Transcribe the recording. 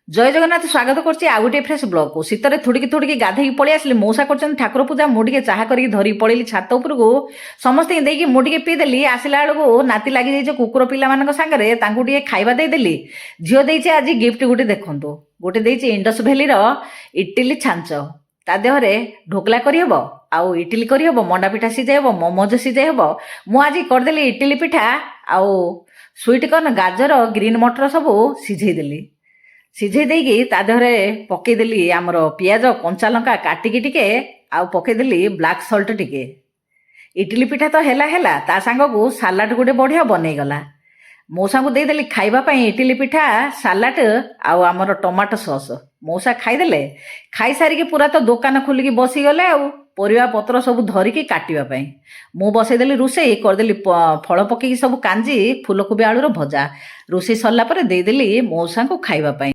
ଜୟ ଜଗନ୍ନାଥ ସ୍ୱାଗତ କରୁଛି ଆଉ ଗୋଟିଏ ଫ୍ରେଶ୍ ବ୍ଲଗ୍କୁ। ଶୀତରେ ଥୋଡ଼ିକି ଗାଧେଇକି ପଳେଇ ଆସିଲି। ମଉସା କରୁଛନ୍ତି ଠାକୁର ପୂଜା, ମୁଁ ଟିକେ ଚାହା କରିକି ଧରିକି ପଳେଇଲି ଛାତ ଉପରକୁ। ସମସ୍ତଙ୍କୁ ଦେଇକି ମୁଁ ଟିକେ ପିଇଦେଲି। ଆସିଲା ବେଳକୁ ନାତି ଲାଗିଯାଇଛି କୁକୁର ପିଲାମାନଙ୍କ ସାଙ୍ଗରେ, ତାଙ୍କୁ ଟିକେ ଖାଇବା ଦେଇଦେଲି। ଝିଅ ଦେଇଛି ଆଜି ଗିଫ୍ଟ ଗୋଟେ, ଦେଖନ୍ତୁ ଗୋଟେ ଦେଇଛି ଇଣ୍ଡସ୍ ଭ୍ୟାଲିର ଇଟିଲି ଛାଞ୍ଚ। ତା ଦେହରେ ଢୋକଲା କରିହେବ, ଆଉ ଇଟିଲି କରିହେବ, ମଣ୍ଡା ପିଠା ସିଝାଇ ହେବ, ମୋମୋଜ ସିଝାଇ ହେବ। ମୁଁ ଆଜି କରିଦେଲି ଇଟିଲି ପିଠା ଆଉ ସୁଇଟ୍ କର୍ଣ୍ଣ, ଗାଜର, ଗ୍ରୀନ୍ ମଟର ସବୁ ସିଝେଇ ଦେଲି। ସିଝେଇ ଦେଇକି ତା ଦେହରେ ପକେଇଦେଲି ଆମର ପିଆଜ, କଞ୍ଚା ଲଙ୍କା କାଟିକି ଟିକେ, ଆଉ ପକେଇଦେଲି ବ୍ଲାକ୍ ସଲ୍ଟ ଟିକେ। ଇଟିଲି ପିଠା ତ ହେଲା, ତା ସାଙ୍ଗକୁ ସାଲାଡ଼ ଗୋଟେ ବଢ଼ିଆ ବନେଇଗଲା। ମଉସାଙ୍କୁ ଦେଇଦେଲି ଖାଇବା ପାଇଁ ଇଟିଲି ପିଠା, ସାଲାଡ଼ ଆଉ ଆମର ଟମାଟୋ ସସ୍। ମଉସା ଖାଇଦେଲେ। ଖାଇସାରିକି ପୁରା ତ ଦୋକାନ ଖୋଲିକି ବସିଗଲେ ଆଉ, ପରିବା ପତ୍ର ସବୁ ଧରିକି କାଟିବା ପାଇଁ। ମୁଁ ବସେଇଦେଲି ରୋଷେଇ, କରିଦେଲି ଫଳ ପକେଇକି ସବୁ କାଞ୍ଜି, ଫୁଲକୋବି ଆଳୁର ଭଜା। ରୋଷେଇ ସରିଲା ପରେ ଦେଇଦେଲି ମଉସାଙ୍କୁ ଖାଇବା ପାଇଁ।